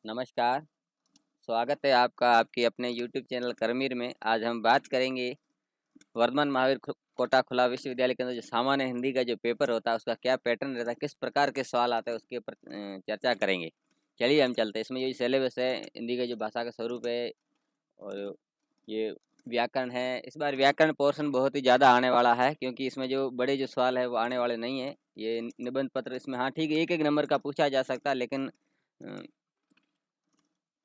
नमस्कार, स्वागत है आपका आपके अपने यूट्यूब चैनल करमीर में। आज हम बात करेंगे वर्धमान महावीर कोटा खुला विश्वविद्यालय के अंदर जो सामान्य हिंदी का जो पेपर होता है उसका क्या पैटर्न रहता है, किस प्रकार के सवाल आते हैं उसके ऊपर चर्चा करेंगे। चलिए हम चलते हैं। इसमें जो सिलेबस है, हिंदी का जो भाषा का स्वरूप है और ये व्याकरण है। इस बार व्याकरण पोर्शन बहुत ही ज़्यादा आने वाला है क्योंकि इसमें जो बड़े जो सवाल है वो आने वाले नहीं है। ये निबंध पत्र इसमें हाँ ठीक है, एक एक नंबर का पूछा जा सकता है, लेकिन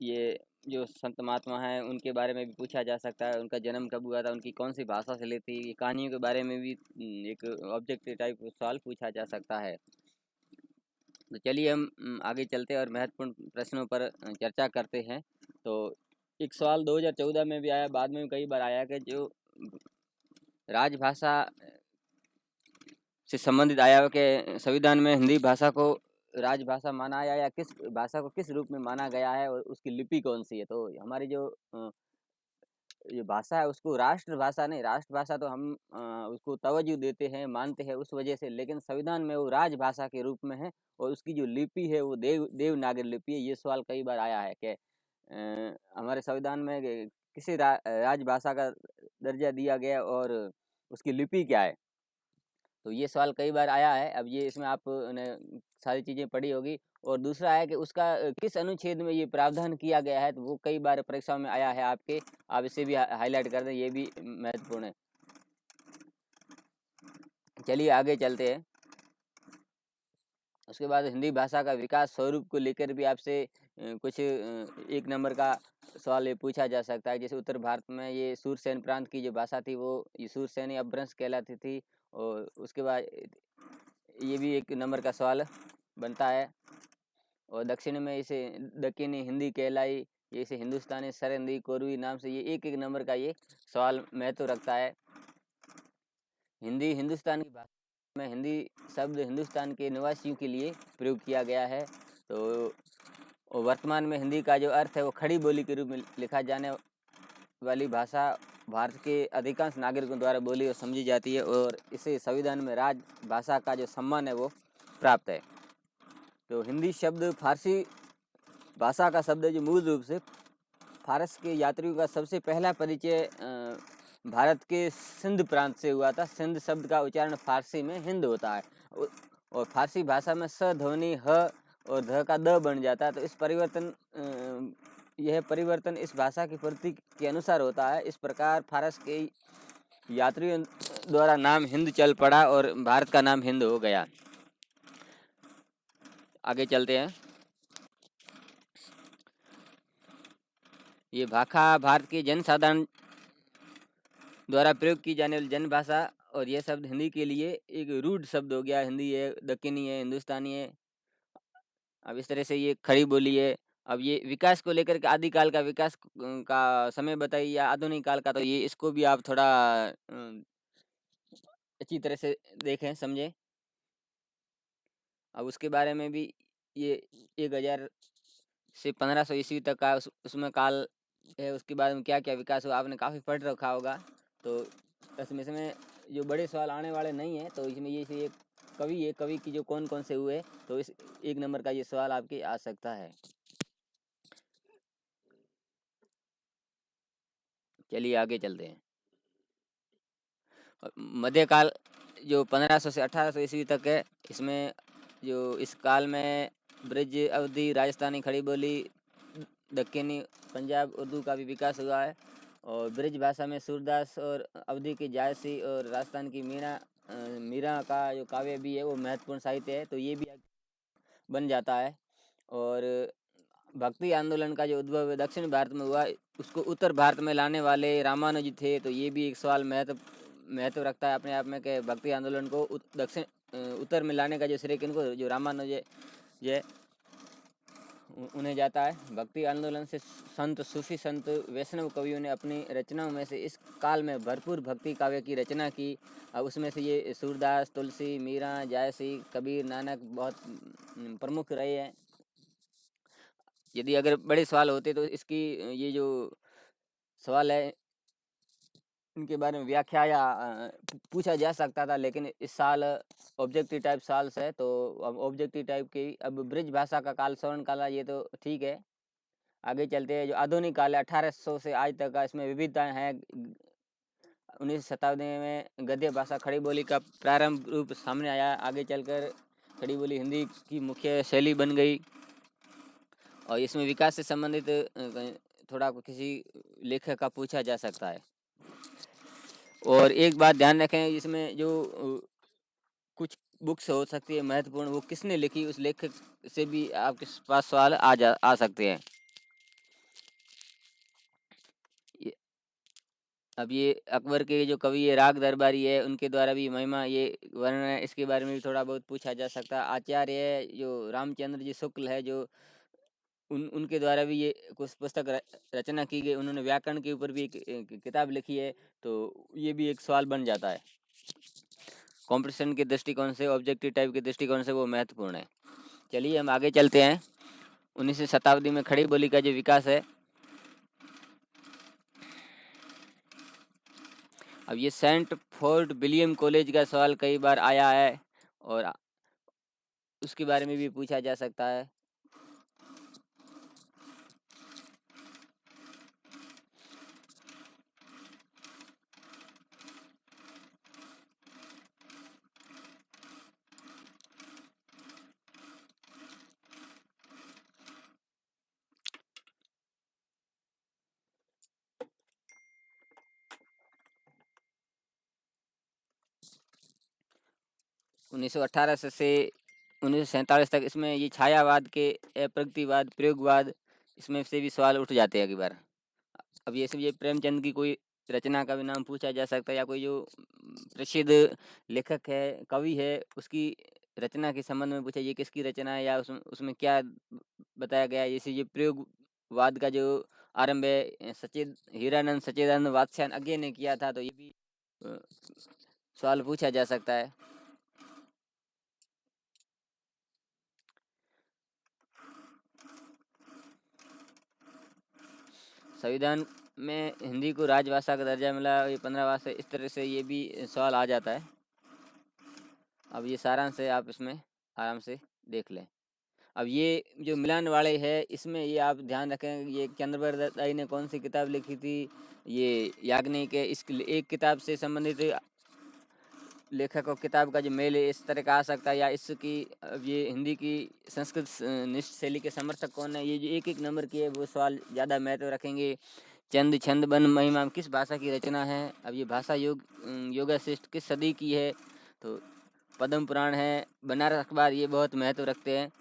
ये जो संत महात्मा हैं उनके बारे में भी पूछा जा सकता है, उनका जन्म कब हुआ था, उनकी कौन सी भाषा से ली थी, ये कहानियों के बारे में भी एक ऑब्जेक्टिव टाइप सवाल पूछा जा सकता है। तो चलिए हम आगे चलते हैं और महत्वपूर्ण प्रश्नों पर चर्चा करते हैं। तो एक सवाल 2014 में भी आया, बाद में भी कई बार आया कि जो राजभाषा से संबंधित आया हो कि संविधान में हिंदी भाषा को राजभाषा माना आया या किस भाषा को किस रूप में माना गया है और उसकी लिपि कौन सी है। तो हमारी जो ये भाषा है उसको राष्ट्रभाषा नहीं, राष्ट्रभाषा तो हम उसको तवज्जो देते हैं, मानते हैं उस वजह से, लेकिन संविधान में वो राजभाषा के रूप में है और उसकी जो लिपि है वो देवनागरी लिपि है। ये सवाल कई बार आया है कि हमारे संविधान में किसी राजभाषा का दर्जा दिया गया और उसकी लिपि क्या है। तो ये सवाल कई बार आया है। अब ये इसमें आपने सारी चीज़ें पढ़ी होगी। और दूसरा है कि उसका किस अनुच्छेद में ये प्रावधान किया गया है, तो वो कई बार परीक्षाओं में आया है आपके। आप इसे भी हाईलाइट कर दें, ये भी महत्वपूर्ण है। चलिए आगे चलते हैं। उसके बाद हिंदी भाषा का विकास स्वरूप को लेकर भी आपसे कुछ एक नंबर का सवाल ये पूछा जा सकता है। जैसे उत्तर भारत में ये सूरसेन प्रांत की जो भाषा थी वो ये सूरसेनी अपभ्रंश कहलाती थी। और उसके बाद ये भी एक नंबर का सवाल बनता है। और दक्षिण में इसे दक्कनी हिंदी कहलाई, ये इसे हिंदुस्तानी सरहिंदी कोरवी नाम से ये एक एक नंबर का ये सवाल महत्व रखता है। हिंदी हिंदुस्तान की भाषा में हिंदी शब्द हिंदुस्तान के निवासियों के लिए प्रयोग किया गया है। तो वर्तमान में हिंदी का जो अर्थ है वो खड़ी बोली के रूप में लिखा जाने वाली भाषा भारत के अधिकांश नागरिकों द्वारा बोली और समझी जाती है और इसे संविधान में राजभाषा का जो सम्मान है वो प्राप्त है। तो हिंदी शब्द फारसी भाषा का शब्द है जो मूल रूप से फारस के यात्रियों का सबसे पहला परिचय भारत के सिंध प्रांत से हुआ था। सिंध शब्द का उच्चारण फारसी में हिंद होता है और फारसी भाषा में स ध्वनि ह और ध का द बन जाता है। तो यह परिवर्तन इस भाषा की प्रतीक के अनुसार होता है। इस प्रकार फारस के यात्रियों द्वारा नाम हिंद चल पड़ा और भारत का नाम हिंद हो गया। आगे चलते हैं। ये भाषा भारत के जनसाधारण द्वारा प्रयोग की जाने वाली जन भाषा और यह शब्द हिंदी के लिए एक रूढ़ शब्द हो गया। हिंदी है, दक्कनी है, हिंदुस्तानी है। अब इस तरह से ये खड़ी बोली है। अब ये विकास को लेकर के आदिकाल का विकास का समय बताइए या आधुनिक काल का, तो ये इसको भी आप थोड़ा अच्छी तरह से देखें, समझें। अब उसके बारे में भी ये 1000 से 1500 ईस्वी तक का उसमें काल है। उसके बाद में क्या क्या विकास हुआ आपने काफ़ी पढ़ रखा होगा। तो इसमें जो बड़े सवाल आने वाले नहीं है। तो इसमें ये कवि की जो कौन कौन से हुए, तो इस एक नंबर का ये सवाल आपके आ सकता है। चलिए आगे चलते हैं। मध्यकाल जो 1500 से 1800 ईस्वी तक है, इसमें जो इस काल में ब्रज अवधि राजस्थानी खड़ी बोली दक्कनी पंजाब उर्दू का भी विकास हुआ है। और ब्रज भाषा में सूरदास और अवधि की जायसी और राजस्थान की मीरा का जो काव्य भी है वो महत्वपूर्ण साहित्य है। तो ये भी बन जाता है। और भक्ति आंदोलन का जो उद्भव दक्षिण भारत में हुआ उसको उत्तर भारत में लाने वाले रामानुज थे। तो ये भी एक सवाल महत्व रखता है अपने आप में कि भक्ति आंदोलन को उत्तर में लाने का जो श्रेय किनको, जो रामानुज ये उन्हें जाता है। भक्ति आंदोलन से संत सूफी संत वैष्णव कवियों ने अपनी रचनाओं में से इस काल में भरपूर भक्ति काव्य की रचना की। उसमें से ये सूरदास, तुलसी, मीरा, जायसी, कबीर, नानक बहुत प्रमुख रहे हैं। यदि अगर बड़े सवाल होते तो इसकी ये जो सवाल है इनके बारे में व्याख्या या पूछा जा सकता था, लेकिन इस साल ऑब्जेक्टिव टाइप सवाल है। तो अब ऑब्जेक्टिव टाइप की अब ब्रिज भाषा का काल, स्वर्ण काल, ये तो ठीक है। आगे चलते हैं। जो आधुनिक काल है 1800 से आज तक का, इसमें विविधताएं हैं। 19वीं शताब्दी में गद्य भाषा खड़ी बोली का प्रारंभ रूप सामने आया। आगे चलकर खड़ी बोली हिंदी की मुख्य शैली बन गई और इसमें विकास से संबंधित थोड़ा किसी लेखक का पूछा जा सकता है। और एक बात ध्यान रखें, इसमें जो कुछ बुक्स हो सकती है महत्वपूर्ण, वो किसने लिखी उस लेखक से भी आपके पास सवाल आ सकते हैं। अब ये अकबर के जो कवि है राग दरबारी है, उनके द्वारा भी महिमा ये वर्णन है, इसके बारे में भी थोड़ा बहुत पूछा जा सकता है। आचार्य जो रामचंद्र जी शुक्ल है, जो उनके द्वारा भी ये कुछ पुस्तक रचना की गई। उन्होंने व्याकरण के ऊपर भी एक किताब लिखी है, तो ये भी एक सवाल बन जाता है। कॉम्पिटिशन के दृष्टिकोण से, ऑब्जेक्टिव टाइप के दृष्टिकोण से वो महत्वपूर्ण है। चलिए हम आगे चलते हैं। 19वीं शताब्दी में खड़ी बोली का जो विकास है, अब ये सेंट फोर्ट विलियम कॉलेज का सवाल कई बार आया है और उसके बारे में भी पूछा जा सकता है। उन्नीस सौ 1947 तक इसमें ये छायावाद के, प्रगतिवाद, प्रयोगवाद, इसमें से भी सवाल उठ जाते हैं अगली बार। अब ये सब, ये प्रेमचंद की कोई रचना का भी नाम पूछा जा सकता है, या कोई जो प्रसिद्ध लेखक है, कवि है, उसकी रचना के संबंध में पूछा, ये किसकी रचना है या उसमें क्या बताया गया है। जैसे ये प्रयोगवाद का जो आरंभ है हीरानंद सच्चिदानंद वात्स्यायन अज्ञे ने किया था, तो ये भी सवाल पूछा जा सकता है। संविधान में हिंदी को राजभाषा का दर्जा मिला, ये 15 भाषा, इस तरह से ये भी सवाल आ जाता है। अब ये सारांश है, आप इसमें आराम से देख लें। अब ये जो मिलान वाले है, इसमें ये आप ध्यान रखें, ये चंद्रवर्ध दत्ताई ने कौन सी किताब लिखी थी, ये याग्निक है। इस एक किताब से संबंधित लेखक और किताब का जो मेल है, इस तरह का आ सकता है। या इसकी, अब ये हिंदी की संस्कृत निष्ठ शैली के समर्थक कौन है, ये जो एक नंबर की है, वो सवाल ज़्यादा महत्व रखेंगे। चंद छंद बन महिमा किस भाषा की रचना है। अब ये भाषा योगा श्रेष्ठ किस सदी की है, तो पद्म पुराण है। बनारस अखबार, ये बहुत महत्व रखते हैं।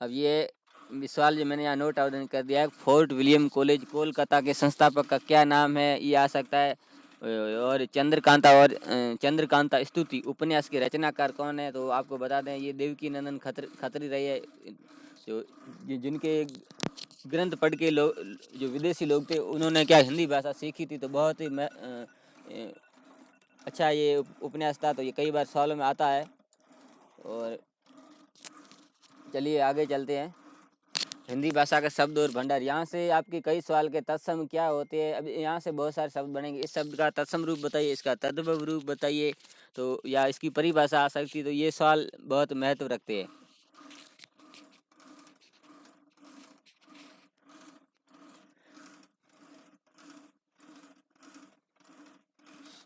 अब ये सवाल जो मैंने यहाँ नोट आउट कर दिया है, फोर्ट विलियम कॉलेज कोलकाता के संस्थापक का क्या नाम है, ये आ सकता है। और चंद्रकांता स्तुति उपन्यास के रचनाकार कौन है, तो आपको बता दें ये देवकी नंदन खत्री रही है। जो जिनके ग्रंथ पढ़ के लोग, जो विदेशी लोग थे, उन्होंने क्या हिंदी भाषा सीखी थी, तो बहुत ही अच्छा ये उपन्यास था, तो ये कई बार सवालों में आता है। और चलिए आगे चलते हैं। हिंदी भाषा का शब्द और भंडार, यहाँ से आपके कई सवाल के तत्सम क्या होते हैं। अब यहाँ से बहुत सारे शब्द बनेंगे। इस शब्द का तत्सम रूप बताइए, इसका तद्भव रूप बताइए, तो या इसकी परिभाषा आ सकती है। तो ये सवाल बहुत महत्व रखते हैं।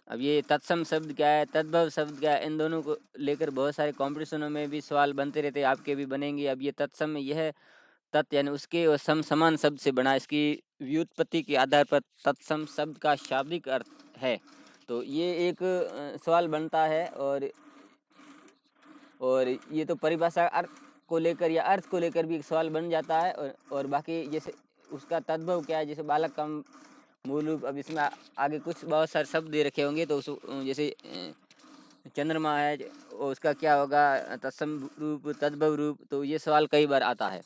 अब ये तत्सम शब्द क्या है, तद्भव शब्द क्या है, इन दोनों को लेकर बहुत सारे कॉम्पिटिशनों में भी सवाल बनते रहते हैं, आपके भी बनेंगे। अब ये तत्सम में यह तत् यानी उसके और सम समान शब्द से बना, इसकी व्युत्पत्ति के आधार पर तत्सम शब्द का शाब्दिक अर्थ है। तो ये एक सवाल बनता है। और ये तो परिभाषा अर्थ को लेकर या अर्थ को लेकर भी एक सवाल बन जाता है। और बाकी जैसे उसका तद्भव क्या है, जैसे बालक का मूल रूप। अब इसमें आगे कुछ बहुत सारे शब्द दे रखे होंगे, तो जैसे चंद्रमा है, उसका क्या होगा, तत्सम रूप, तद्भव रूप, तो ये सवाल कई बार आता है।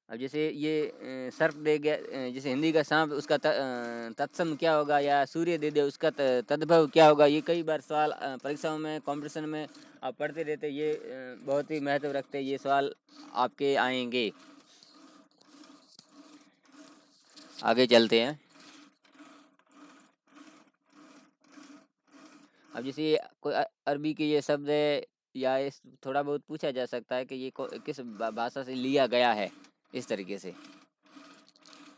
अब जैसे ये सर्प दे गया, जैसे हिंदी का सांप, उसका तत्सम क्या होगा, या सूर्य दे दे, उसका तद्भव क्या होगा। ये कई बार सवाल परीक्षाओं में, कंपटीशन में आप पढ़ते रहते, ये बहुत ही महत्व रखते हैं, ये सवाल आपके आएंगे। आगे चलते हैं। अब जैसे ये कोई अरबी के ये शब्द है, या इस थोड़ा बहुत पूछा जा सकता है कि ये किस भाषा से लिया गया है, इस तरीके से।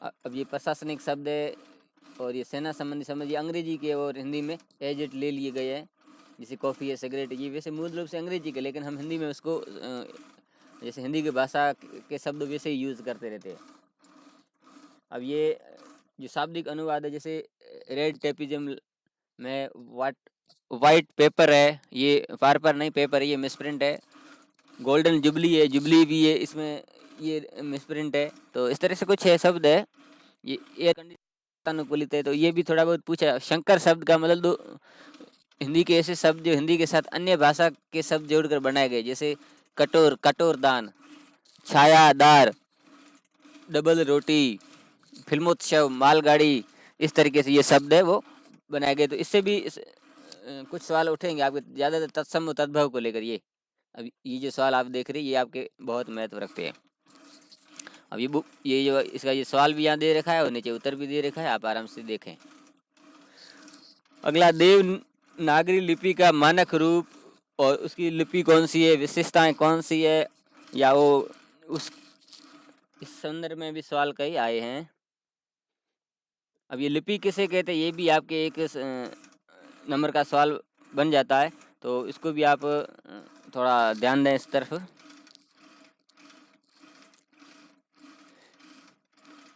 अब ये प्रशासनिक शब्द है और ये सेना संबंधी शब्द ये अंग्रेजी के और हिंदी में एज इट ले लिए गए हैं। जैसे कॉफ़ी है, सिगरेट, ये वैसे मूल रूप से अंग्रेजी के, लेकिन हम हिंदी में उसको जैसे हिंदी की भाषा के शब्द वैसे ही यूज़ करते रहते हैं। अब ये जो शाब्दिक अनुवाद है, जैसे रेड टेपिज्म में वाइट पेपर है, ये पार्पर नहीं पेपर है, ये मिसप्रिंट है। गोल्डन जुबली है, जुबली भी है, इसमें ये मिसप्रिंट है। तो इस तरह से कुछ है शब्द है। ये एयर कंडीशन अनुकूलित है, तो ये भी थोड़ा बहुत पूछा। शंकर शब्द का मतलब दो हिंदी के ऐसे शब्द जो हिंदी के साथ अन्य भाषा के शब्द जोड़कर बनाए गए, जैसे कटोर, कटोरदान, छायादार, डबल रोटी, फिल्मोत्सव, मालगाड़ी, इस तरीके से ये शब्द है वो बनाए गए। तो इससे भी कुछ सवाल उठेंगे आपके, ज़्यादातर तत्सम तद्भव को लेकर। ये अब ये जो सवाल आप देख रहे हैं, ये आपके बहुत महत्व रखते हैं। अब ये बुक, ये जो इसका ये सवाल भी यहाँ दे रखा है और नीचे उत्तर भी दे रखा है, आप आराम से देखें। अगला, देवनागरी लिपि का मानक रूप और उसकी लिपि कौन सी है, विशेषताएं कौन सी है, या वो उस इस संदर्भ में भी सवाल कई आए हैं। अब ये लिपि किसे कहते हैं, ये भी आपके एक नंबर का सवाल बन जाता है, तो इसको भी आप थोड़ा ध्यान दें इस तरफ।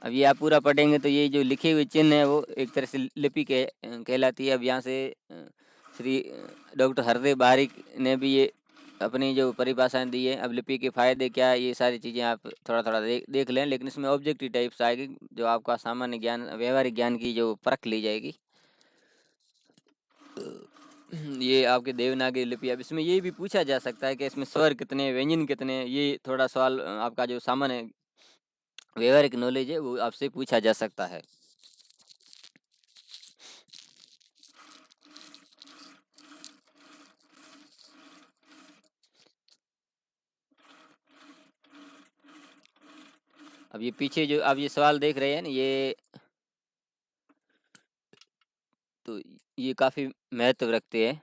अब ये आप पूरा पढ़ेंगे तो ये जो लिखे हुए चिन्ह है वो एक तरह से लिपि कहलाती है। अब यहाँ से श्री डॉक्टर हरदेव बारिक ने भी ये अपनी जो परिभाषाएं दी है। अब लिपि के फायदे क्या है, ये सारी चीज़ें आप थोड़ा थोड़ा देख लें, लेकिन इसमें ऑब्जेक्टिव टाइप्स आएगी, जो आपका सामान्य ज्ञान, व्यवहारिक ज्ञान की जो परख ली जाएगी। ये आपके देवनागरी लिपि। अब इसमें ये भी पूछा जा सकता है कि इसमें स्वर कितने, व्यंजन कितने, ये थोड़ा सवाल आपका जो सामान्य व्यवहारिक नॉलेज है वो आपसे पूछा जा सकता है। अब ये पीछे जो आप ये सवाल देख रहे हैं ना, ये तो ये काफ़ी महत्व रखते हैं।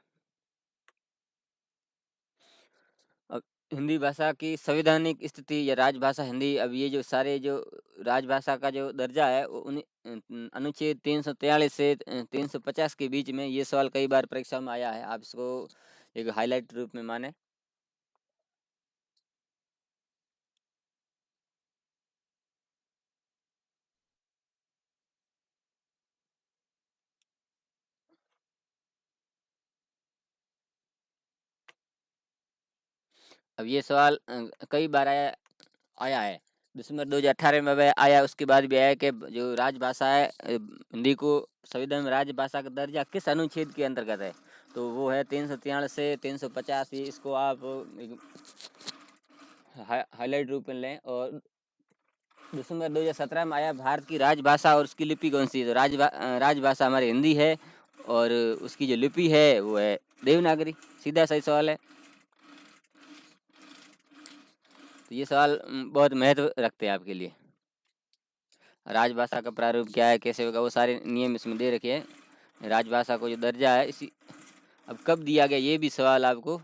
अब हिंदी भाषा की संवैधानिक स्थिति या राजभाषा हिंदी। अब ये जो सारे जो राजभाषा का जो दर्जा है वो अनुच्छेद 343 से 350 के बीच में, ये सवाल कई बार परीक्षा में आया है, आप इसको एक हाईलाइट रूप में माने। अब ये सवाल कई बार आया है। दिसंबर 2018 में भी आया, उसके बाद भी आया कि जो राजभाषा है हिंदी को संविधान में राजभाषा का दर्जा किस अनुच्छेद के अंतर्गत है, तो वो है 343 से 350। इसको आप हाईलाइट रूप में लें। और दिसंबर 2017 में आया, भारत की राजभाषा और उसकी लिपि कौन सी है, तो राजभाषा हमारी हिंदी है और उसकी जो लिपि है वो है देवनागरी। सीधा सही सवाल है। तो ये सवाल बहुत महत्व रखते हैं आपके लिए। राजभाषा का प्रारूप क्या है, कैसे होगा, वो सारे नियम इसमें दे रखे हैं। राजभाषा को जो दर्जा है इसी, अब कब दिया गया, ये भी सवाल आपको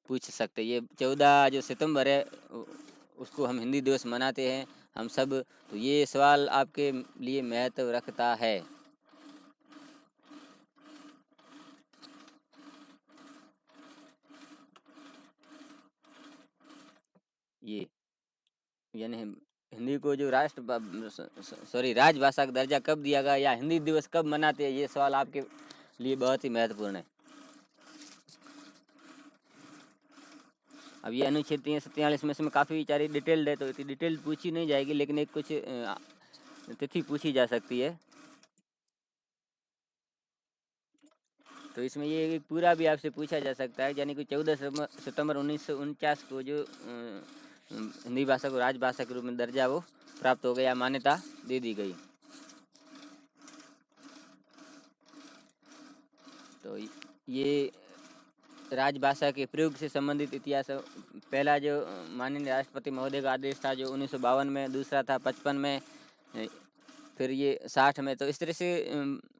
पूछ सकते हैं। ये 14 जो सितंबर है उसको हम हिंदी दिवस मनाते हैं हम सब, तो ये सवाल आपके लिए महत्व रखता है। ये यानी हिंदी को जो राजभाषा का दर्जा कब दिया गया, या हिंदी दिवस कब मनाते हैं, ये सवाल आपके लिए बहुत ही महत्वपूर्ण है। अब ये अनुच्छेद 343 में इसमें काफ़ी सारी डिटेल्ड है, तो इतनी डिटेल्ड पूछी नहीं जाएगी, लेकिन एक कुछ तिथि पूछी जा सकती है। तो इसमें ये एक पूरा भी आपसे पूछा जा सकता है, यानी कि 14 सितंबर 1949 को जो हिंदी भाषा को राजभाषा के रूप में दर्जा वो प्राप्त हो गया, मान्यता दे दी गई। तो ये राजभाषा के प्रयोग से संबंधित इतिहास। पहला जो माननीय राष्ट्रपति महोदय का आदेश था जो 1952 में, दूसरा था 55 में, फिर ये 60 में, तो इस तरह से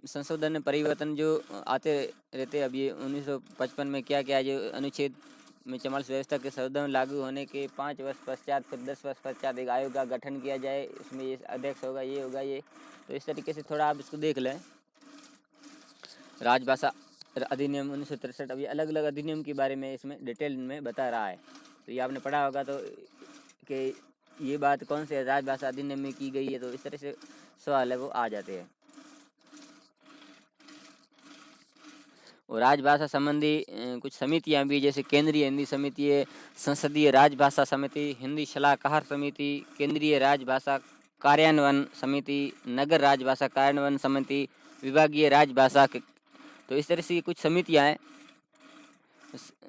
संशोधन परिवर्तन जो आते रहते हैं। अब ये 1955 में क्या क्या जो अनुच्छेद में 44 व्यवस्था के संशोधन लागू होने के 5 वर्ष पश्चात, फिर 10 वर्ष पश्चात एक आयोग का गठन किया जाए, इसमें ये अध्यक्ष होगा, ये होगा ये। तो इस तरीके से थोड़ा आप इसको देख लें। राजभाषा अधिनियम 1963, अब ये अलग अलग अधिनियम के बारे में इसमें डिटेल में बता रहा है। तो ये आपने पढ़ा होगा तो कि ये बात कौन से राजभाषा अधिनियम में की गई है। तो इस तरह से सवाल है वो आ जाते हैं। और राजभाषा संबंधी कुछ समितियां भी, जैसे केंद्रीय हिंदी समिति है, संसदीय राजभाषा समिति, हिंदी सलाहकार समिति, केंद्रीय राजभाषा कार्यान्वयन समिति, नगर राजभाषा कार्यान्वयन समिति, विभागीय राजभाषा के। तो इस तरह से कुछ समितियां हैं।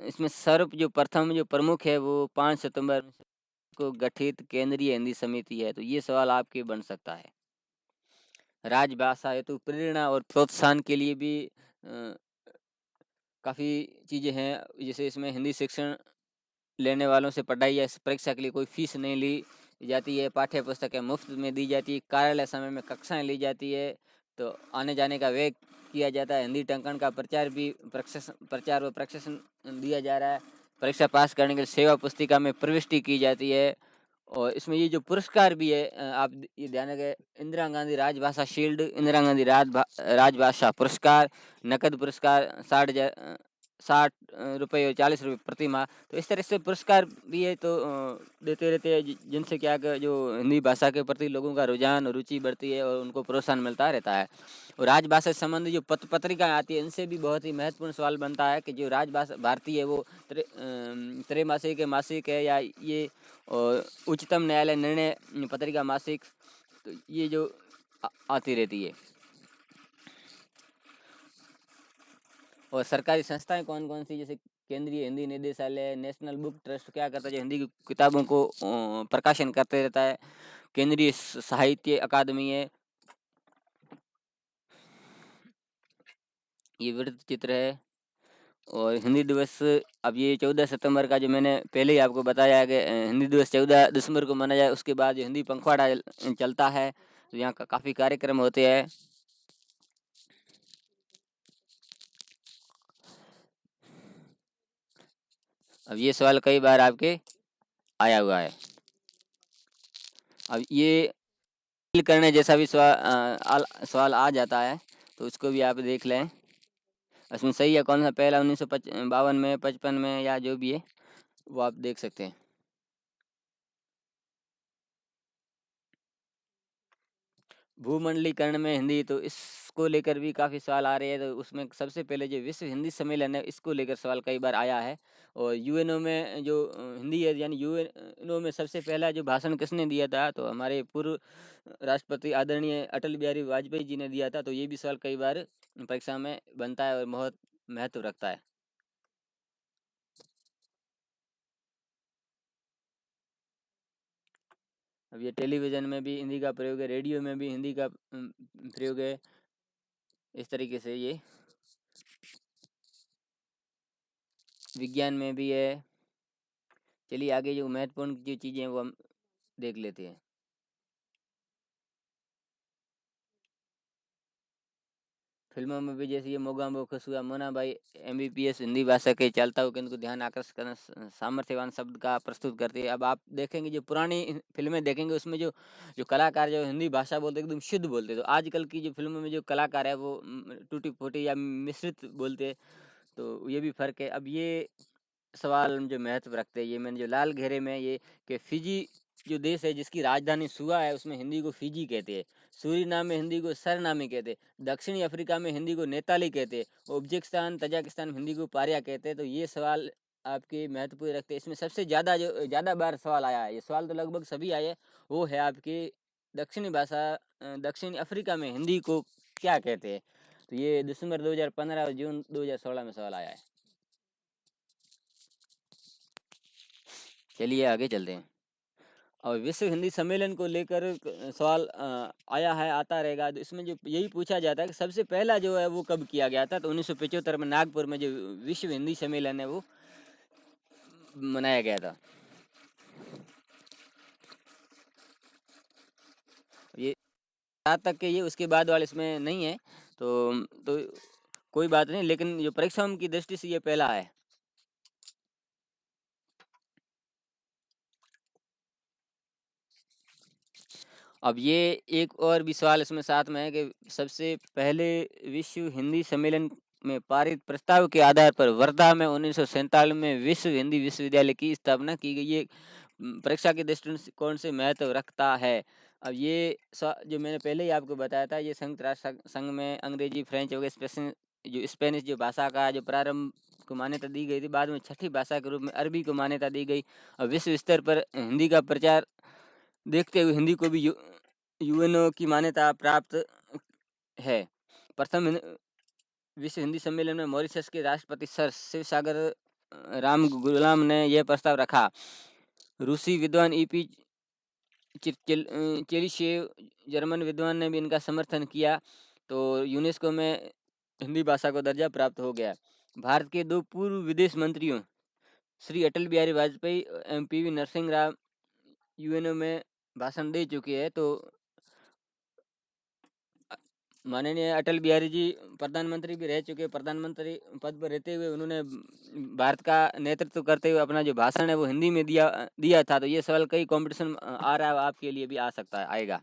इसमें सर्व जो प्रथम जो प्रमुख है वो 5 सितंबर को गठित केंद्रीय हिंदी समिति है। तो ये सवाल आपके बन सकता है। राजभाषा हेतु प्रेरणा और प्रोत्साहन के लिए भी काफ़ी चीज़ें हैं। जैसे इसमें हिंदी शिक्षण लेने वालों से पढ़ाई या परीक्षा के लिए कोई फीस नहीं ली जाती है, पाठ्य पुस्तकें मुफ्त में दी जाती है, कार्यालय समय में कक्षाएं ली जाती है, तो आने जाने का व्यय किया जाता है। हिंदी टंकण का प्रचार व प्रशिक्षण दिया जा रहा है। परीक्षा पास करने के लिए सेवा पुस्तिका में प्रविष्टि की जाती है। और इसमें ये जो पुरस्कार भी है, आप ये ध्यान रखें, इंदिरा गांधी राजभाषा शील्ड, इंदिरा गांधी राजभाषा पुरस्कार, नकद पुरस्कार 60 रुपये और 40 रुपये प्रति माह। तो इस तरह से पुरस्कार भी है, तो देते रहते हैं, जिनसे क्या जो हिंदी भाषा के प्रति लोगों का रुझान और रुचि बढ़ती है और उनको प्रोत्साहन मिलता रहता है। और राजभाषा से संबंधित जो पत्रिकाएं आती है, इनसे भी बहुत ही महत्वपूर्ण सवाल बनता है कि जो राजभाषा भारतीय है वो त्रैमासिक है, मासिक है, या ये उच्चतम न्यायालय निर्णय पत्रिका मासिक, तो ये जो आती रहती है। और सरकारी संस्थाएं कौन कौन सी, जैसे केंद्रीय हिंदी निदेशालय, नेशनल बुक ट्रस्ट क्या करता है, जो हिंदी की किताबों को प्रकाशन करते रहता है। केंद्रीय साहित्य अकादमी है। ये वृत्त चित्र है। और हिंदी दिवस, अब ये 14 सितंबर का जो मैंने पहले ही आपको बताया है कि हिंदी दिवस 14 दिसंबर को मनाया जाए। उसके बाद जो हिंदी पंखवाड़ा चलता है, तो यहाँ का काफ़ी कार्यक्रम होते हैं। अब ये सवाल कई बार आपके आया हुआ है। अब ये करने जैसा भी सवाल आ जाता है, तो उसको भी आप देख लें। इसमें सही है कौन सा, पहला 1952 में, 55 में, या जो भी है वो आप देख सकते हैं। भूमंडलीकरण में हिंदी, तो इसको लेकर भी काफ़ी सवाल आ रहे हैं। तो उसमें सबसे पहले जो विश्व हिंदी सम्मेलन है, इसको लेकर सवाल कई बार आया है। और यूएनओ में जो हिंदी है, यानी यूएनओ में सबसे पहला जो भाषण किसने दिया था, तो हमारे पूर्व राष्ट्रपति आदरणीय अटल बिहारी वाजपेयी जी ने दिया था। तो ये भी सवाल कई बार परीक्षा में बनता है और बहुत महत्व रखता है। अब ये टेलीविज़न में भी हिंदी का प्रयोग है, रेडियो में भी हिंदी का प्रयोग है। इस तरीके से ये विज्ञान में भी है। चलिए आगे जो महत्वपूर्ण जो चीज़ें हैं वो हम देख लेते हैं। फिल्मों में भी जैसे ये मोगैम्बो खुशुआ, मोना भाई एमबीबीएस हिंदी भाषा के चालता हुआ केंद्र को ध्यान आकर्षित करना सामर्थ्यवान शब्द का प्रस्तुत करती है। अब आप देखेंगे जो पुरानी फिल्में देखेंगे, उसमें जो जो कलाकार जो हिंदी भाषा बोलते एकदम शुद्ध बोलते। तो आजकल की जो फिल्मों में जो कलाकार है वो टूटी फूटी या मिश्रित बोलते। तो ये भी फ़र्क है। अब ये सवाल जो महत्व रखते हैं, ये मैंने जो लाल घेरे में ये कि फिजी जो देश है जिसकी राजधानी सुआ है, उसमें हिंदी को फिजी कहते हैं। सूरीनाम में हिंदी को सरनामी कहते हैं। दक्षिणी अफ्रीका में हिंदी को नेताली कहते हैं। उज्बेकिस्तान, तजाकिस्तान में हिंदी को पारिया कहते हैं। तो ये सवाल आपके महत्वपूर्ण रखते हैं। इसमें सबसे ज़्यादा बार सवाल आया है, ये सवाल तो लगभग सभी आए, वो है आपकी दक्षिणी भाषा दक्षिणी अफ्रीका में हिंदी को क्या कहते हैं। तो ये दिसंबर 2015 और जून 2016 में सवाल आया है। चलिए आगे चलते हैं। और विश्व हिंदी सम्मेलन को लेकर सवाल आया है, आता रहेगा। तो इसमें जो यही पूछा जाता है कि सबसे पहला जो है वो कब किया गया था। तो 1975 में नागपुर में जो विश्व हिंदी सम्मेलन है वो मनाया गया था। ये 7 तक के ये, उसके बाद वाले इसमें नहीं है। तो कोई बात नहीं, लेकिन जो परिश्रम की दृष्टि से ये पहला है। अब ये एक और भी सवाल इसमें साथ में है कि सबसे पहले विश्व हिंदी सम्मेलन में पारित प्रस्ताव के आधार पर वर्धा में 1947 में विश्व हिंदी विश्वविद्यालय की स्थापना की गई। ये परीक्षा के दृष्टिकोण से महत्व रखता है। अब ये जो मैंने पहले ही आपको बताया था, ये संयुक्त राष्ट्र संघ में अंग्रेजी, फ्रेंच वगैरह जो स्पेनिश जो भाषा का जो प्रारंभ को मान्यता दी गई थी, बाद में छठी भाषा के रूप में अरबी को मान्यता दी गई। और विश्व स्तर पर हिंदी का प्रचार देखते हुए हिंदी को भी यूएनओ की मान्यता प्राप्त है। प्रथम विश्व हिंदी सम्मेलन में मॉरिशस के राष्ट्रपति सर शिवसागर राम गुलाम ने यह प्रस्ताव रखा। रूसी विद्वान ईपी चेलिशेव, जर्मन विद्वान ने भी इनका समर्थन किया। तो यूनेस्को में हिंदी भाषा को दर्जा प्राप्त हो गया। भारत के 2 पूर्व विदेश मंत्रियों श्री अटल बिहारी वाजपेयी एवं पीवी नरसिंह राव यूएनओ में भाषण दे चुके हैं। तो माननीय अटल बिहारी जी प्रधानमंत्री भी रह चुके। प्रधानमंत्री पद पर रहते हुए उन्होंने भारत का नेतृत्व करते हुए अपना जो भाषण है वो हिंदी में दिया था। तो ये सवाल कई कंपटीशन आ रहा है, आपके लिए भी आ सकता है, आएगा।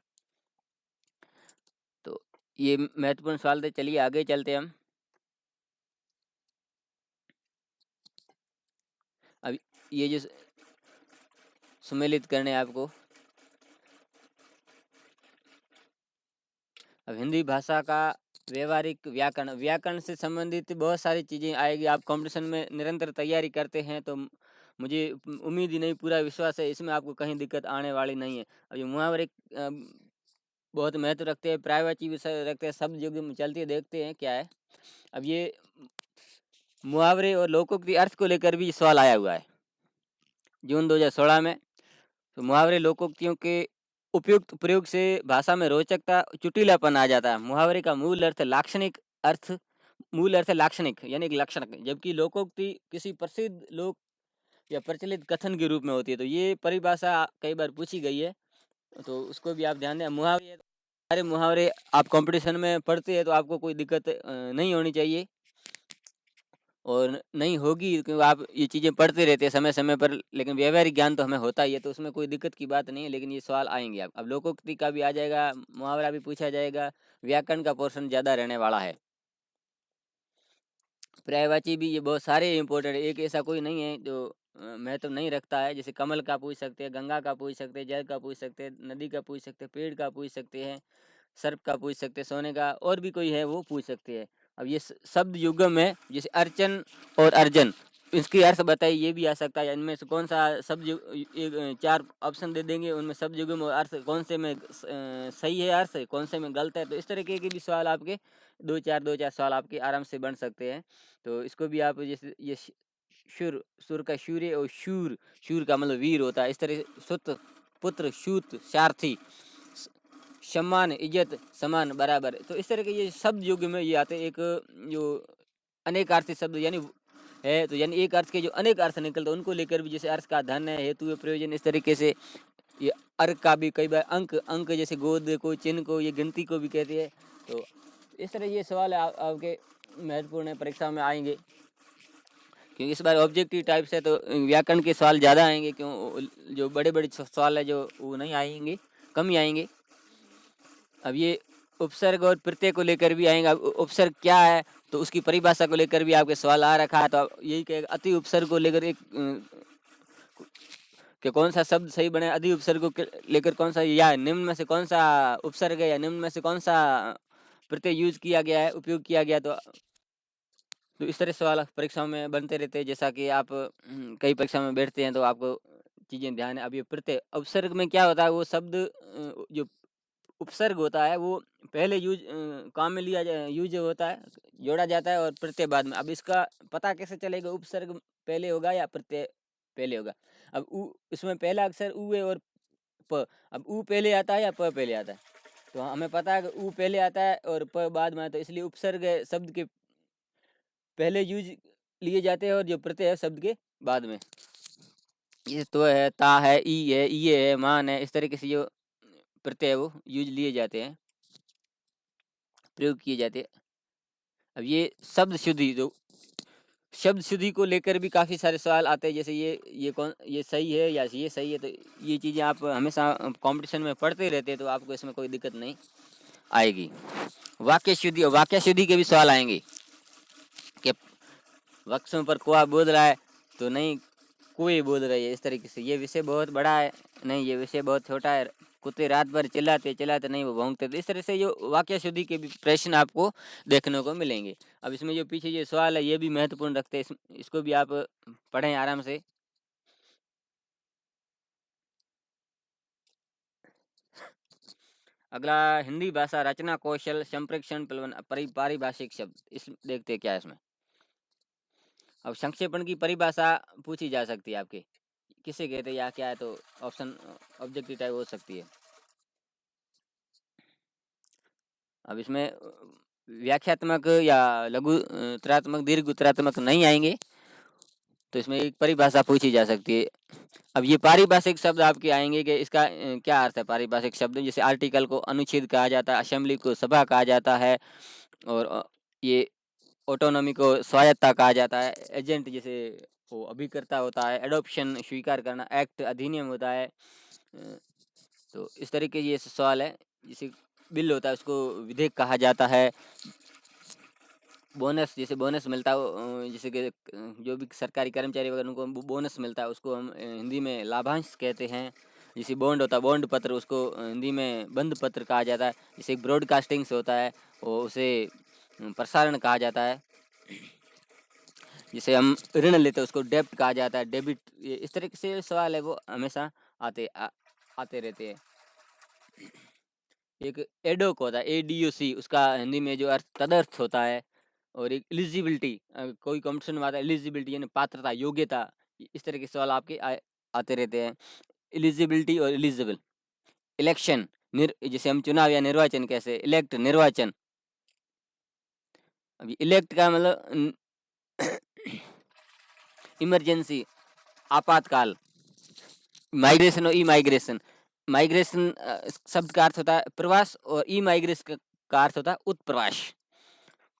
तो ये महत्वपूर्ण सवाल थे। चलिए आगे चलते हम। अब ये जो सम्मिलित करने आपको, अब हिंदी भाषा का व्यवहारिक व्याकरण से संबंधित बहुत सारी चीज़ें आएगी। आप कंपटीशन में निरंतर तैयारी करते हैं तो मुझे उम्मीद ही नहीं, पूरा विश्वास है इसमें आपको कहीं दिक्कत आने वाली नहीं है। अब ये मुहावरे बहुत महत्व रखते हैं, प्रायवाची भी रखते हैं, सब युग में चलती है। देखते हैं क्या है। अब ये मुहावरे और लोकोक्ति अर्थ को लेकर भी सवाल आया हुआ है जून 2016 में। तो मुहावरे लोकोक्तियों के उपयुक्त प्रयोग से भाषा में रोचकता, चुटीलापन आ जाता है। मुहावरे का मूल अर्थ लाक्षणिक यानी कि लक्षण, जबकि लोकोक्ति किसी प्रसिद्ध लोक या प्रचलित कथन के रूप में होती है। तो ये परिभाषा कई बार पूछी गई है, तो उसको भी आप ध्यान दें। मुहावरे, सारे मुहावरे आप कंपटीशन में पढ़ते हैं तो आपको कोई दिक्कत नहीं होनी चाहिए और नहीं होगी, क्योंकि आप ये चीज़ें पढ़ते रहते हैं समय समय पर। लेकिन व्यवहारिक ज्ञान तो हमें होता ही है, तो उसमें कोई दिक्कत की बात नहीं है। लेकिन ये सवाल आएंगे। अब लोकोक्ति का भी आ जाएगा, मुहावरा भी पूछा जाएगा, व्याकरण का पोर्शन ज़्यादा रहने वाला है। पर्यायवाची भी ये बहुत सारे इंपॉर्टेंट है, एक ऐसा कोई नहीं है जो महत्व नहीं रखता है। जैसे कमल का पूछ सकते हैं, गंगा का पूछ सकते हैं, जल का पूछ सकते हैं, नदी का पूछ सकते हैं, पेड़ का पूछ सकते हैं, सर्प का पूछ सकते हैं, सोने का, और भी कोई है वो पूछ सकते हैं। अब ये शब्द युग्म है, जैसे अर्चन और अर्जन, इसकी अर्थ बताइए, ये भी आ सकता है। इनमें से कौन सा शब्द 4 ऑप्शन दे देंगे, उनमें शब्द युग्म और अर्थ कौन से में सही है, अर्थ कौन से में गलत है। तो इस तरीके के भी सवाल आपके 2-4 सवाल आपके आराम से बन सकते हैं। तो इसको भी आप, जैसे ये सुर का शूर्य और शूर का मतलब वीर होता है। इस तरह सुत, पुत्र, शूत, सारथी, सम्मान, इज्जत, समान, बराबर। तो इस तरह के ये शब्द युग में ये आते हैं। एक जो अनेकार्थी शब्द यानी है, तो यानी एक अर्थ के जो अनेक अर्थ निकलते हैं उनको लेकर भी, जैसे अर्थ का धन है, हेतु है, प्रयोजन, इस तरीके से ये अर्क का भी कई बार अंक जैसे गोद को, चिन्ह को, ये गिनती को भी कहते हैं। तो इस तरह ये सवाल आपके महत्वपूर्ण है, परीक्षा में आएंगे। क्योंकि इस बार ऑब्जेक्टिव टाइप से तो व्याकरण के सवाल ज़्यादा आएंगे, क्यों जो बड़े बड़े सवाल है जो वो नहीं आएंगे, कम ही आएंगे। अब ये उपसर्ग और प्रत्यय को लेकर भी आएंगे। अब उपसर्ग क्या है तो उसकी परिभाषा को लेकर भी आपके सवाल आ रखा है। तो यही कहेगा अति उपसर्ग को लेकर एक कि कौन सा शब्द सही बने, अधि उपसर्ग को लेकर कौन सा, या निम्न में से कौन सा उपसर्ग है, या निम्न में से कौन सा प्रत्यय यूज किया गया है, उपयोग किया गया। तो इस तरह सवाल परीक्षाओं में बनते रहते हैं। जैसा कि आप कई परीक्षा में बैठते हैं तो आपको चीज़ें ध्यान है। अब ये प्रत्यय उपसर्ग में क्या होता है, वो शब्द जो उपसर्ग होता है वो पहले काम में यूज होता है, जोड़ा जाता है, और प्रत्यय बाद में। अब इसका पता कैसे चलेगा उपसर्ग पहले होगा या प्रत्यय पहले होगा। अब इसमें पहला अक्षर उ है और प। अब उ पहले आता है या प पहले आता है, तो हमें पता है कि उ पहले आता है और प बाद में आता है। तो इसलिए उपसर्ग शब्द के पहले यूज लिए जाते हैं और जो प्रत्यय है शब्द के बाद में। ये तो है, ता है, ई है, ये है, मान है, इस तरीके से जो प्रत्यय वो यूज लिए जाते हैं। प्रयोग किए जाते हैं। अब ये शब्द शुद्धि को लेकर भी काफ़ी सारे सवाल आते हैं, जैसे ये सही है या ये सही है, तो ये चीज़ें आप हमेशा कंपटीशन में पढ़ते रहते हैं, तो आपको इसमें कोई दिक्कत नहीं आएगी। वाक्य शुद्धि के भी सवाल आएंगे कि वक्सों पर कुआ बोल रहा है तो नहीं, कुएं बोल रही है, इस तरीके से। ये विषय बहुत बड़ा है, नहीं ये विषय बहुत छोटा है। कुत्ते रात भर चिल्लाते नहीं, वो भौंकते। तो इस तरह से जो वाक्य शुद्धि के भी प्रश्न आपको देखने को मिलेंगे। अब इसमें जो पीछे ये सवाल है ये भी महत्वपूर्ण रखते हैं, इसको भी आप पढ़ें आराम से। अगला, हिंदी भाषा रचना कौशल संप्रेक्षण पारिभाषिक शब्द, इस देखते हैं क्या है इसमें। अब संक्षेपण की परिभाषा पूछी जा सकती है आपके, किसे कहते हैं या क्या है, तो ऑप्शन ऑब्जेक्टिव टाइप हो सकती है। अब इसमें व्याख्यात्मक या लघु उत्तरात्मक दीर्घ उत्तरात्मक नहीं आएंगे, तो इसमें एक परिभाषा पूछी जा सकती है। अब ये पारिभाषिक शब्द आपके आएंगे कि इसका क्या अर्थ है। पारिभाषिक शब्द जैसे आर्टिकल को अनुच्छेद कहा जाता है, असेंबली को सभा कहा जाता है, और ये ऑटोनॉमी को स्वायत्ता कहा जाता है। एजेंट जैसे वो अभिकर्ता होता है, एडॉप्शन स्वीकार करना, एक्ट अधिनियम होता है। तो इस तरीके ये सवाल है। जैसे बिल होता है उसको विधेयक कहा जाता है। बोनस, जैसे बोनस मिलता है, जैसे कि जो भी सरकारी कर्मचारी वगैरह उनको बोनस मिलता है, उसको हम हिंदी में लाभांश कहते हैं। जैसे बॉन्ड होता है, बॉन्ड पत्र, उसको हिंदी में बंद पत्र कहा जाता है। जैसे ब्रॉडकास्टिंग से होता है, वो उसे प्रसारण कहा जाता है। जिसे हम ऋण लेते हैं उसको डेब्ट कहा जाता है, डेबिट। इस तरीके से सवाल है वो हमेशा आते रहते हैं। एक एडोक होता है, ADOC, उसका हिंदी में जो अर्थ तदर्थ होता है। और एक एलिजिबिलिटी, कोई कंपटीशन में आता है, एलिजिबिलिटी यानी पात्रता, योग्यता। इस तरह के सवाल आपके आते रहते हैं। एलिजिबिलिटी और एलिजिबल। इलेक्शन, जैसे हम चुनाव या निर्वाचन कैसे, इलेक्ट निर्वाचन। अभी इलेक्ट का मतलब इमरजेंसी, आपातकाल। माइग्रेशन और ई माइग्रेशन। माइग्रेशन शब्द का अर्थ होता है प्रवास, और ई माइग्रेशन का अर्थ होता है उत्प्रवास।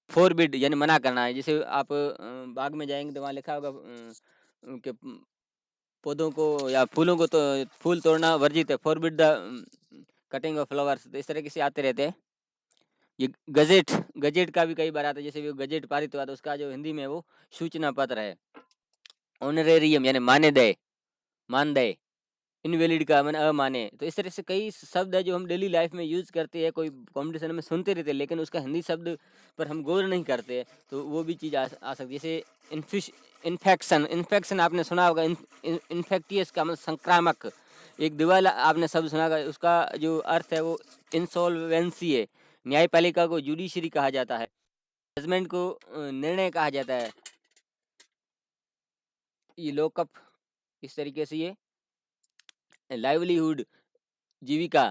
फॉरबिड यानी मना करना है। जैसे आप बाग में जाएंगे तो वहाँ लिखा होगा कि पौधों को या फूलों को तो फूल तोड़ना वर्जित है, forbid the cutting of flowers. तो इस तरीके से आते रहते हैं। ये गजेट का भी कई बार आता है। जैसे वो गजेट पारित हुआ तो उसका जो हिंदी में वो सूचना पत्र है। ऑनरेरियम यानी मानदेय। इनवैलिड का मैंने अमाने। तो इस तरह से कई शब्द है जो हम डेली लाइफ में यूज करते हैं, कोई कॉम्पिटिशन में सुनते रहते हैं, लेकिन उसका हिंदी शब्द पर हम गौर नहीं करते, तो वो भी चीज़ आ सकती है। जैसे इन्फेक्शन आपने सुना होगा। इन्फेक्टियस का मतलब संक्रामक। एक दीवार आपने शब्द सुना होगा, उसका जो अर्थ है वो इंसॉल्वेंसी है। न्यायपालिका को जुडिशरी कहा जाता है। जजमेंट को निर्णय कहा जाता है। ये लॉकअप, इस तरीके से ये लाइवलीहुड, जीविका।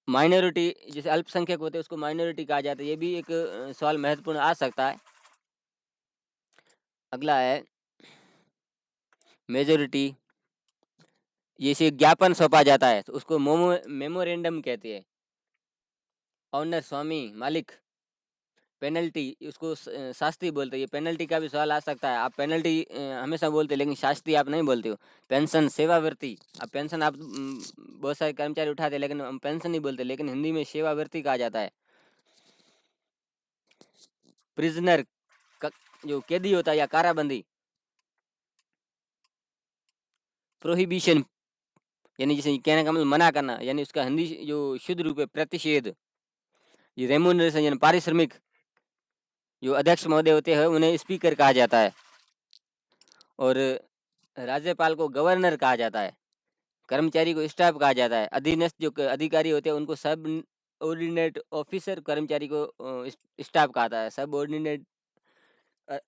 माइनॉरिटी, जैसे अल्पसंख्यक होते हैं उसको माइनॉरिटी कहा जाता है। ये भी एक सवाल महत्वपूर्ण आ सकता है। अगला है मेजोरिटी। जैसे ज्ञापन सौंपा जाता है तो उसको मेमोरेंडम कहते हैं। ऑनर स्वामी, मालिक। पेनल्टी, उसको शास्ति बोलते हैं। ये पेनल्टी का भी सवाल आ सकता है। आप पेनल्टी हमेशा बोलते हैं, लेकिन शास्ति आप नहीं बोलते हो। पेंशन, सेवावृत्ति। अब पेंशन आप बहुत सारे कर्मचारी उठाते हैं, लेकिन हम पेंशन नहीं बोलते, लेकिन हिंदी में सेवावृत्ति कहा जाता है। प्रिजनर, जो कैदी होता है या काराबंदी। प्रोहिबिशन यानी जैसे कहने का मतलब मना करना, यानी उसका हिंदी जो शुद्ध रूप है प्रतिषेध। ये रेमुनरेशन यानी पारिश्रमिक। जो अध्यक्ष महोदय होते हैं उन्हें स्पीकर कहा जाता है। और राज्यपाल को गवर्नर कहा जाता है। कर्मचारी को स्टाफ कहा जाता है। अधीनस्थ जो अधिकारी होते हैं उनको सब ऑर्डिनेट ऑफिसर, कर्मचारी को स्टाफ कहा जाता है। सब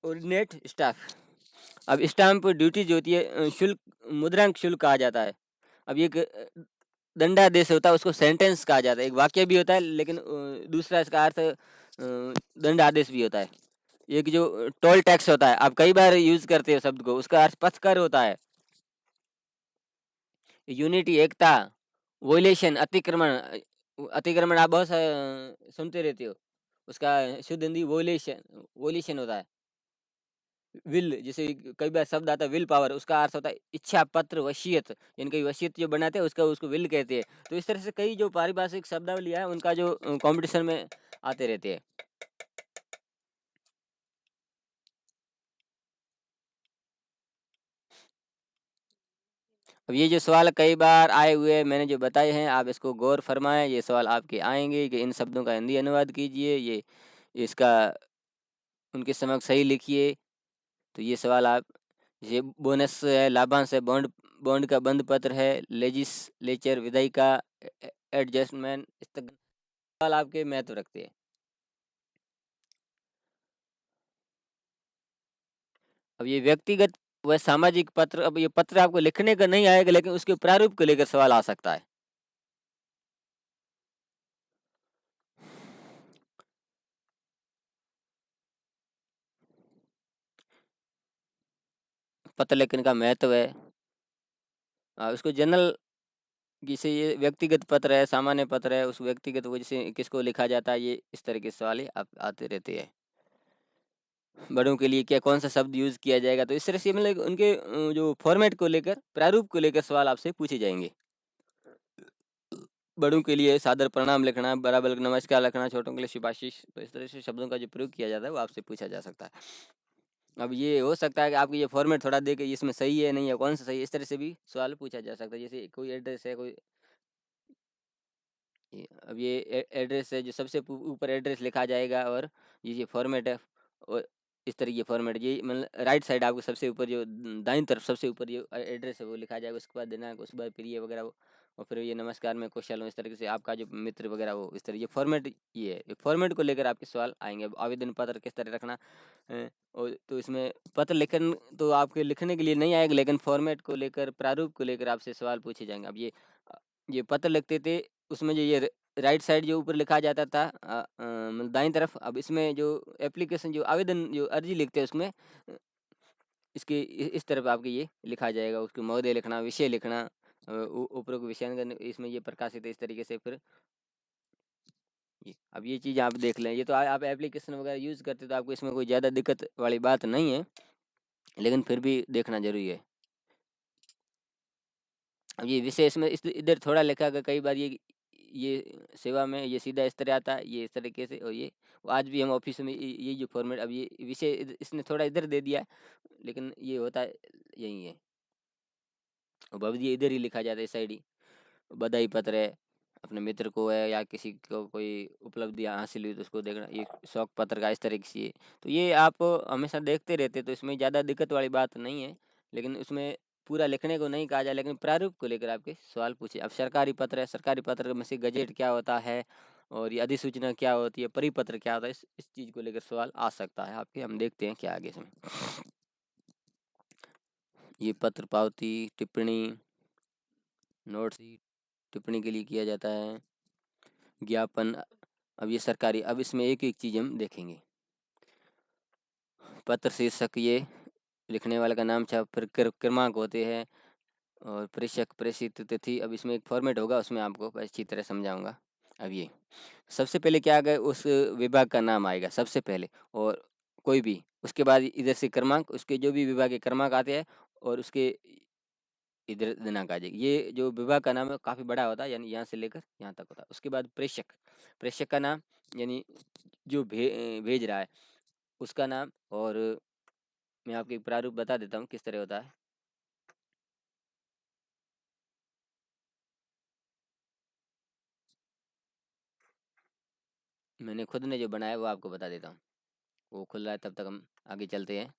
ऑर्डिनेट स्टाफ। अब स्टाम्प ड्यूटी जो होती है, शुल्क, मुद्रांक शुल्क कहा जाता है। अब ये दंडादेश होता है उसको सेंटेंस कहा जाता है। एक वाक्य भी होता है, लेकिन दूसरा इसका अर्थ दंडादेश भी होता है। एक जो टोल टैक्स होता है, आप कई बार यूज करते हो शब्द को, उसका अर्थ पथकर होता है। यूनिटी, एकता। वोलेशन, अतिक्रमण। अतिक्रमण आप बहुत सुनते रहते हो। उसका शुद्ध हिंदी वोलेशन वोल्यूशन होता है। विल, जैसे कई बार शब्द आता है विल पावर, उसका अर्थ होता है इच्छा पत्र वसीयत, यानी कि वसीयत जो बनाते हैं उसका उसको विल कहते हैं। तो इस तरह से कई जो पारिभाषिक शब्दावली है उनका जो कंपटीशन में आते रहते हैं। अब ये जो सवाल कई बार आए हुए हैं मैंने जो बताए हैं, आप इसको गौर फरमाएं। ये सवाल आपके आएंगे कि इन शब्दों का हिंदी अनुवाद कीजिए, ये इसका उनके समक्ष सही लिखिए। तो ये सवाल आप, ये बोनस है, लाभांश है, बॉन्ड बॉन्ड का बंद पत्र है, लेजिस्लेचर विधायी का एडजस्टमेंट, इस तक सवाल आपके महत्व रखते हैं। अब ये व्यक्तिगत व सामाजिक पत्र, अब ये पत्र आपको लिखने का नहीं आएगा लेकिन उसके प्रारूप को लेकर सवाल आ सकता है। पत्र लेखन का महत्व है, उसको जनरल, जैसे ये व्यक्तिगत पत्र है, सामान्य पत्र है, उस व्यक्तिगत वजह से किसको लिखा जाता है, ये इस तरह के सवाल ही आप आते रहते हैं। बड़ों के लिए क्या कौन सा शब्द यूज किया जाएगा, तो इस तरह से मतलब उनके जो फॉर्मेट को लेकर, प्रारूप को लेकर सवाल आपसे पूछे जाएंगे। बड़ों के लिए सादर प्रणाम लिखना, बराबर नमस्कार लिखना, छोटों के लिए शिपाशिश, तो इस तरह से शब्दों का जो प्रयोग किया जाता है वो आपसे पूछा जा सकता है। अब ये हो सकता है कि आपको ये फॉर्मेट थोड़ा दे के इसमें सही है नहीं है, कौन सा सही है, इस तरह से भी सवाल पूछा जा सकता है। जैसे कोई एड्रेस है, कोई अब ये एड्रेस है, जो सबसे ऊपर एड्रेस लिखा जाएगा, और ये फॉर्मेट है, और इस तरह ये फॉर्मेट, ये मतलब राइट साइड आपको सबसे ऊपर जो दाईं तरफ सबसे ऊपर जो एड्रेस है वो लिखा जाएगा, उसके बाद दिनांक, उसके बाद प्रिय वगैरह वो, और फिर ये नमस्कार में कुशल हूँ, इस तरीके से आपका जो मित्र वगैरह वो, इस तरह ये फॉर्मेट, ये है फॉर्मेट को लेकर आपके सवाल आएंगे। अब आवेदन पत्र किस तरह रखना है, और तो इसमें पत्र लेखन तो आपके लिखने के लिए नहीं आएगा, लेकिन फॉर्मेट को लेकर, प्रारूप को लेकर आपसे सवाल पूछे जाएंगे। अब ये पत्र लिखते थे, उसमें जो ये राइट साइड जो ऊपर लिखा जाता था, मतलब दाईं तरफ, अब इसमें जो एप्लीकेशन, जो आवेदन, जो अर्जी लिखते हैं उसमें इसके इस तरफ आपके ये लिखा जाएगा, उसके महोदय लिखना, विषय लिखना, उपरोक्त विषयांकन इसमें ये प्रकाशित है, इस तरीके से। फिर अब ये चीज़ आप देख लें, ये तो आप एप्लीकेशन वगैरह यूज़ करते तो आपको इसमें कोई ज़्यादा दिक्कत वाली बात नहीं है, लेकिन फिर भी देखना जरूरी है। अब ये विषय इसमें इधर थोड़ा लिखा गया, कई बार ये सेवा में ये सीधा इस तरह आता है, ये इस तरीके से, और ये आज भी हम ऑफिस में ये जो फॉर्मेट, अब ये विषय इसने थोड़ा इधर दे दिया है, लेकिन ये होता है यही है। और भवदी इधर ही लिखा जाता है, इस साइड ही। बधाई पत्र है, अपने मित्र को है, या किसी को कोई उपलब्धि हासिल हुई तो उसको देखना, ये शौक पत्र का इस तरीके से। तो ये आप हमेशा देखते रहते, तो इसमें ज़्यादा दिक्कत वाली बात नहीं है, लेकिन उसमें पूरा लिखने को नहीं कहा जाए, लेकिन प्रारूप को लेकर आपके सवाल पूछे। अब सरकारी पत्र है, सरकारी पत्र में से गजेट क्या होता है, और ये अधिसूचना क्या होती है, परिपत्र क्या होता है, इस चीज़ को लेकर सवाल आ सकता है आपके। हम देखते हैं क्या आगे इसमें। ये पत्र पावती, टिप्पणी, नोट्स टिप्पणी के लिए किया जाता है, ज्ञापन। अब ये सरकारी, अब इसमें एक एक चीज़ हम देखेंगे। पत्र शीर्षक, ये लिखने वाले का नाम, छाप, फिर क्रमांक होते हैं, और प्रेषक, प्रेषित तिथि। अब इसमें एक फॉर्मेट होगा, उसमें आपको अच्छी तरह समझाऊंगा। अब ये सबसे पहले क्या आएगा, उस विभाग का नाम आएगा सबसे पहले, और कोई भी, उसके बाद इधर से क्रमांक, उसके जो भी विभाग के क्रमांक आते हैं, और उसके इधर दिनांक आ जाएगी। ये जो विभाग का नाम है काफ़ी बड़ा होता है, यानी यहाँ से लेकर यहाँ तक होता है। उसके बाद प्रेषक, प्रेषक का नाम, यानी जो भेज रहा है उसका नाम। और मैं आपको एक प्रारूप बता देता हूँ किस तरह होता है। मैंने खुद ने जो बनाया वो आपको बता देता हूँ। वो खुल रहा है, तब तक हम आगे चलते हैं।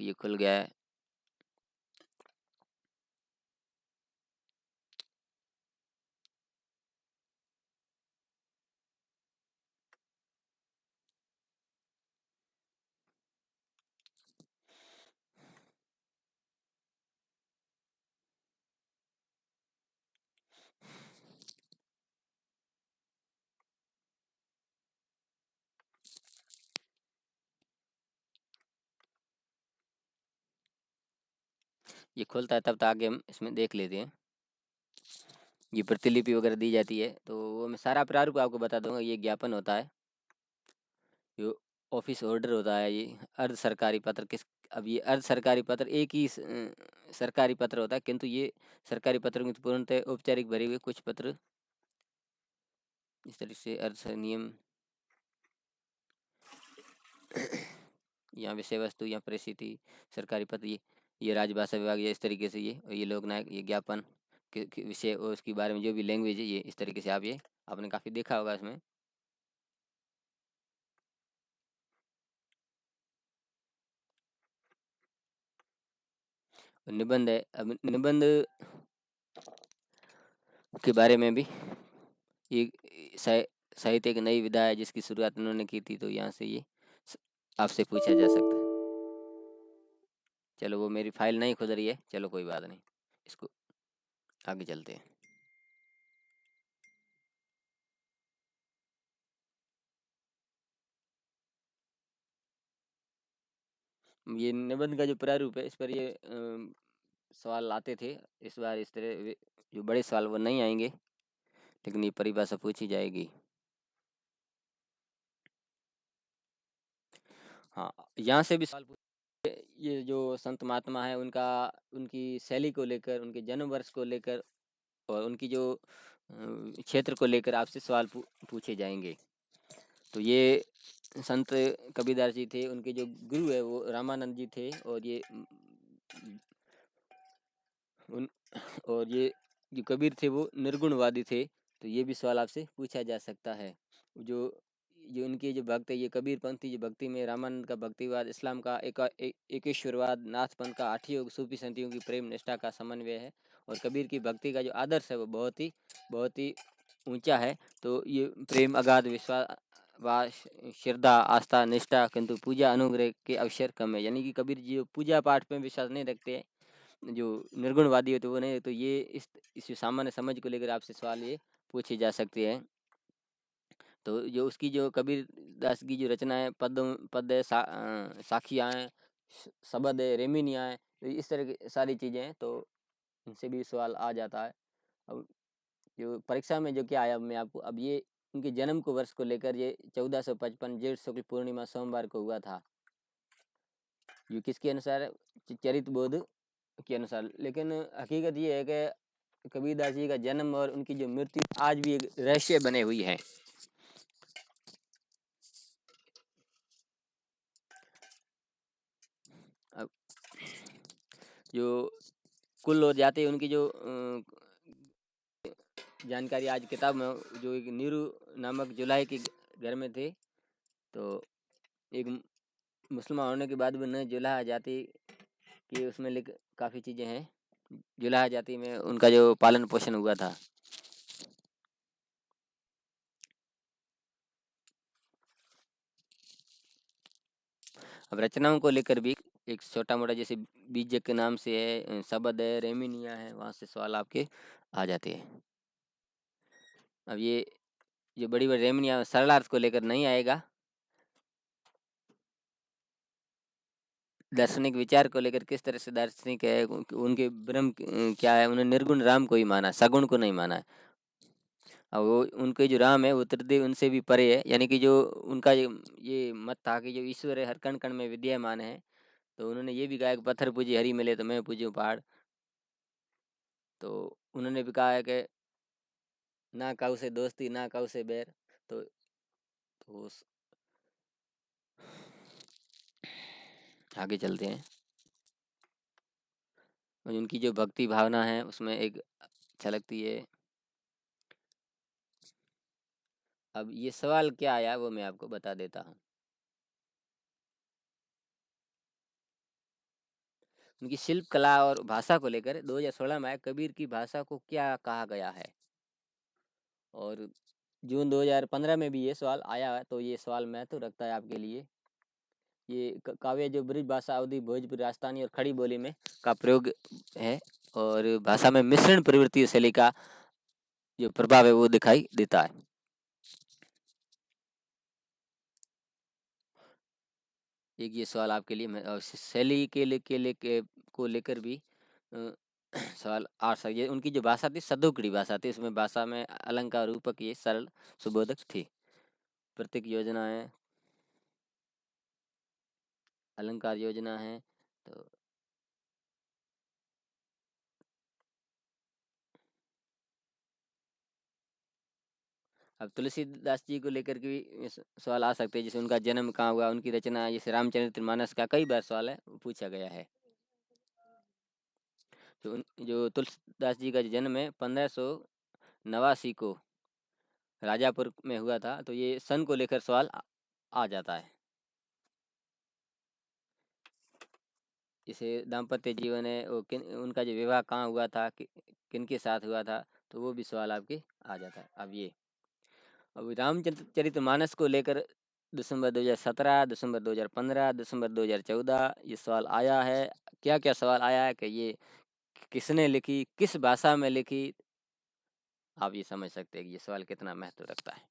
ये खुल गया है। ये खुलता है, तब तक आगे हम इसमें देख लेते हैं। ये प्रतिलिपि वगैरह दी जाती है, तो वो मैं सारा प्रारूप आपको बता दूंगा। ये ज्ञापन होता है, जो ऑफिस ऑर्डर होता है, ये अर्ध सरकारी पत्र किस। अब ये अर्ध सरकारी पत्र एक ही सरकारी पत्र होता है, किंतु ये सरकारी पत्रों की पूर्णतः औपचारिक भरे हुए कुछ पत्र इस तरह से अर्ध नियम यहाँ विषय वस्तु या परिस्थिति सरकारी पत्र, ये राजभाषा विभाग, ये इस तरीके से ये लोकनायक, ये ज्ञापन के विषय और उसके बारे में जो भी लैंग्वेज है, ये इस तरीके से आप ये आपने काफ़ी देखा होगा इसमें। निबंध है, अब निबंध के बारे में भी ये साहित्य एक नई विधा है जिसकी शुरुआत उन्होंने की थी, तो यहाँ से ये आपसे पूछा जा सकता है। चलो, वो मेरी फाइल नहीं खुद रही है, चलो कोई बात नहीं, इसको आगे चलते हैं। ये निबंध का जो प्रारूप है, इस पर ये सवाल आते थे। इस बार इस तरह जो बड़े सवाल वो नहीं आएंगे, लेकिन ये परिभाषा पूछी जाएगी। हाँ, यहाँ से भी सवाल ये जो संत महात्मा है उनका, उनकी शैली को लेकर, उनके जन्म वर्ष को लेकर और उनकी जो क्षेत्र को लेकर आपसे सवाल पूछे जाएंगे। तो ये संत कबीरदास जी थे, उनके जो गुरु है वो रामानंद जी थे, और ये उन और ये जो कबीर थे वो निर्गुणवादी थे। तो ये भी सवाल आपसे पूछा जा सकता है। जो जो इनके जो भक्त है, ये कबीर पंथी जो भक्ति में रामानंद का भक्तिवाद, इस्लाम का एकेश्वरवाद, नाथपंथ का आठ योग, सूफी संतियों की प्रेम निष्ठा का समन्वय है। और कबीर की भक्ति का जो आदर्श है वो बहुत ही ऊंचा है। तो ये प्रेम, अगाध विश्वास, श्रद्धा, आस्था, निष्ठा, किंतु पूजा अनुग्रह के अवसर कम है। यानी कि कबीर जी पूजा पाठ में विश्वास नहीं रखते हैं, जो निर्गुणवादी होते वो नहीं। तो ये इस सामान्य समझ को लेकर आपसे सवाल ये पूछे जा सकते हैं। तो जो उसकी जो कबीर दास की जो रचना है, पद है, साखियाँ हैं, शबद है, रेमिनियाँ हैं, तो इस तरह की सारी चीज़ें हैं, तो इनसे भी सवाल आ जाता है। अब जो परीक्षा में जो क्या आया, मैं आपको अब ये उनके जन्म को वर्ष को लेकर, ये 1455 जेठ शुक्ल पूर्णिमा सोमवार को हुआ था। ये किसके अनुसार है? चरित बोध के अनुसार। लेकिन हकीकत ये है कि कबीरदास जी का जन्म और उनकी जो मृत्यु आज भी एक रहस्य बने हुई है। अब जो कुल हो जाते हैं उनकी जो जानकारी आज किताब में, जो एक नीरू नामक जुलाई के घर में थे, तो एक मुसलमान होने के बाद भी न जुलाहा जाति की उसमें लिख काफ़ी चीज़ें हैं। जुलाहा जाति में उनका जो पालन पोषण हुआ था। अब रचनाओं को लेकर भी एक छोटा मोटा, जैसे बीजक के नाम से है, शबद है, रेमिनिया है, वहाँ से सवाल आपके आ जाते हैं। अब ये जो बड़ी बड़ी रेमिनिया सरलार्थ को लेकर नहीं आएगा, दार्शनिक विचार को लेकर किस तरह से दार्शनिक है, उनके ब्रह्म क्या है, उन्होंने निर्गुण राम को ही माना, सगुण को नहीं माना है। और वो उनके जो राम है वो त्रिदेव उनसे भी परे है। यानी कि जो उनका ये मत था कि जो ईश्वर है हर कण कण में विद्यमान है। तो उन्होंने ये भी कहा कि पत्थर पूजे हरि मिले तो मैं पूजूं पहाड़। तो उन्होंने भी कहा है कि ना काऊ से दोस्ती ना काऊ से बैर। तो आगे चलते हैं। और उनकी जो भक्ति भावना है उसमें एक झलकती है। अब ये सवाल क्या आया वो मैं आपको बता देता हूँ। उनकी शिल्प कला और भाषा को लेकर 2016 में आया, कबीर की भाषा को क्या कहा गया है। और जून 2015 में भी ये सवाल आया है, तो ये सवाल महत्व रखता है आपके लिए। ये काव्य जो ब्रिज भाषा, अवधी, भोजपुरी, राजस्थानी और खड़ी बोली में का प्रयोग है, और भाषा में मिश्रण प्रवृत्ति शैली का जो प्रभाव है वो दिखाई देता है। एक ये सवाल आपके लिए, मैं शैली के को लेकर भी सवाल 8 सर, ये उनकी जो भाषा थी सदोकड़ी भाषा थी, इसमें भाषा में अलंकार रूपक ये सरल सुबोधक थी। प्रतीक योजना है, अलंकार योजना है। तो अब तुलसीदास जी को लेकर के भी सवाल आ सकते हैं, जैसे उनका जन्म कहाँ हुआ, उनकी रचना, जैसे रामचरितमानस का कई बार सवाल है पूछा गया है। जो तुलसीदास जी का जन्म है 1589 को राजापुर में हुआ था, तो ये सन को लेकर सवाल आ जाता है। जैसे दाम्पत्य जीवन है, वो उनका जो विवाह कहाँ हुआ था, किन के साथ हुआ था, तो वो भी सवाल आपके आ जाता है। अब रामचरितमानस को लेकर दिसंबर 2017, दिसंबर 2015, दिसंबर 2014 ये सवाल आया है। क्या क्या सवाल आया है कि ये किसने लिखी, किस भाषा में लिखी, आप ये समझ सकते हैं कि ये सवाल कितना महत्व रखता है।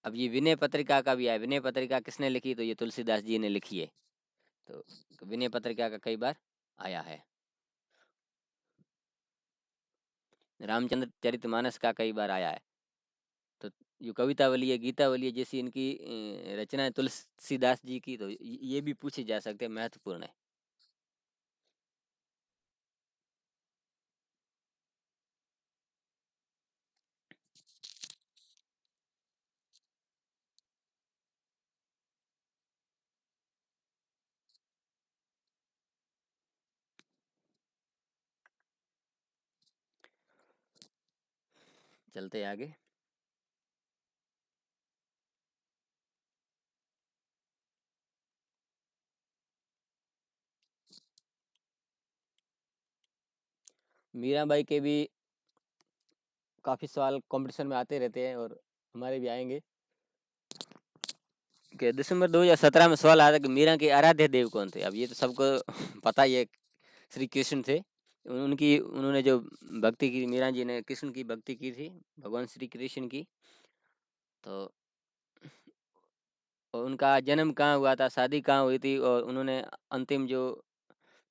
अब ये विनय पत्रिका का भी है, विनय पत्रिका किसने लिखी, तो ये तुलसीदास जी ने लिखी है। तो विनय पत्रिका का कई बार आया है। रामचंद्र चरितमानस का कई बार आया है। तो जो कवितावली है, गीतावली है, जैसी इनकी रचना है तुलसीदास जी की, तो ये भी पूछे जा सकते हैं, महत्वपूर्ण है। चलते आगे। मीराबाई के भी काफ़ी सवाल कंपटीशन में आते रहते हैं और हमारे भी आएंगे। कि दिसंबर 2017 में सवाल आया था कि मीरा के आराध्य देव कौन थे। अब ये तो सबको पता ही है, श्री कृष्ण थे। उन्होंने जो भक्ति की, मीरा जी ने कृष्ण की भक्ति की थी, भगवान श्री कृष्ण की। तो और उनका जन्म कहाँ हुआ था, शादी कहाँ हुई थी, और उन्होंने अंतिम जो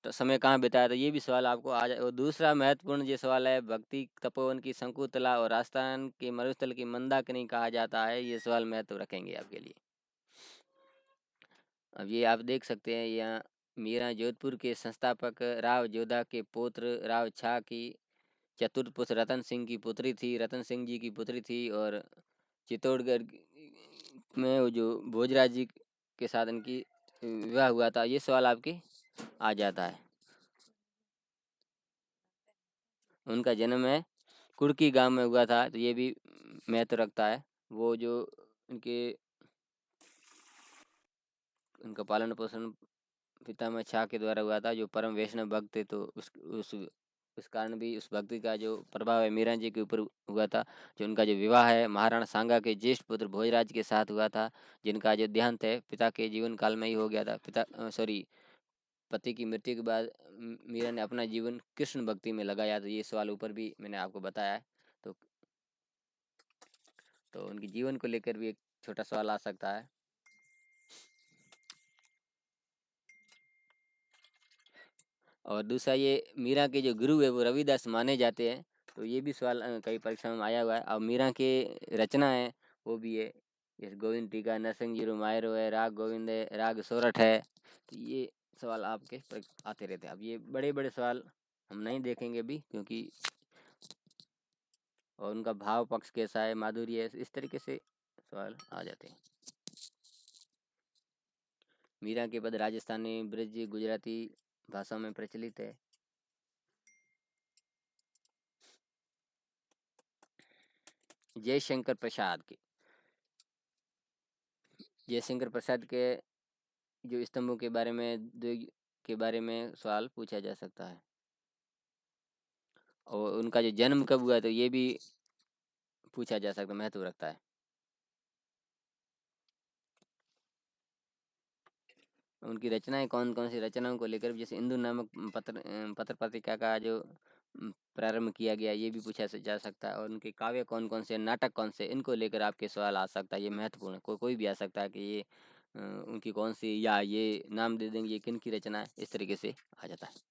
समय कहाँ बिताया था, ये भी सवाल आपको आ जाए। और दूसरा महत्वपूर्ण ये सवाल है, भक्ति तपोवन की शंकुतला और राजस्थान के मरुस्थल की मंदाकिनी कहा जाता है, ये सवाल महत्व रखेंगे आपके लिए। अब ये आप देख सकते हैं यहाँ, मीरा जोधपुर के संस्थापक राव जोधा के पुत्र राव छा की चतुर्थ पुत्र रतन सिंह की पुत्री थी, रतन सिंह जी की पुत्री थी। और चित्तौड़गढ़ में वो जो भोजराज जी के साथ इनकी विवाह हुआ था, ये सवाल आपके आ जाता है। उनका जन्म है कुर्की गांव में हुआ था, तो ये भी महत्व रखता है। वो जो उनके उनका पालन पोषण पितामह छा के द्वारा हुआ था, जो परम वैष्णव भक्त थे। तो उस कारण भी उस भक्ति का जो प्रभाव है मीरा जी के ऊपर हुआ था। जो उनका जो विवाह है महाराणा सांगा के ज्येष्ठ पुत्र भोजराज के साथ हुआ था, जिनका जो देहांत है पिता के जीवन काल में ही हो गया था। पति की मृत्यु के बाद मीरा ने अपना जीवन कृष्ण भक्ति में लगाया। तो ये सवाल ऊपर भी मैंने आपको बताया है। तो उनके जीवन को लेकर भी एक छोटा सवाल आ सकता है। और दूसरा, ये मीरा के जो गुरु है वो रविदास माने जाते हैं। तो ये भी सवाल कई परीक्षा में आया हुआ है। और मीरा के रचना है वो भी है, जैसे गोविंद टीका, नरसिंह जीरो मायरो है, राग गोविंद है, राग सोरठ है। तो ये सवाल आपके आते रहते हैं। अब ये बड़े बड़े सवाल हम नहीं देखेंगे भी, क्योंकि और उनका भाव पक्ष कैसा है, माधुर्य है, इस तरीके से सवाल आ जाते हैं। मीरा के पद राजस्थानी, ब्रज, गुजराती भाषा में प्रचलित है। जयशंकर प्रसाद के जो स्तंभों के बारे में, दो के बारे में सवाल पूछा जा सकता है। और उनका जो जन्म कब हुआ, तो ये भी पूछा जा सकता है, महत्व रखता है। उनकी रचनाएं कौन कौन सी रचनाओं को लेकर, जैसे इंदु नामक पत्र पत्रिका का जो प्रारंभ किया गया, ये भी पूछा जा सकता है। और उनके काव्य कौन कौन से, नाटक कौन से, इनको लेकर आपके सवाल आ सकता है। ये महत्वपूर्ण है, कोई भी आ सकता है कि ये उनकी कौन सी, या ये नाम दे देंगे ये किन की रचना है, इस तरीके से आ जाता है।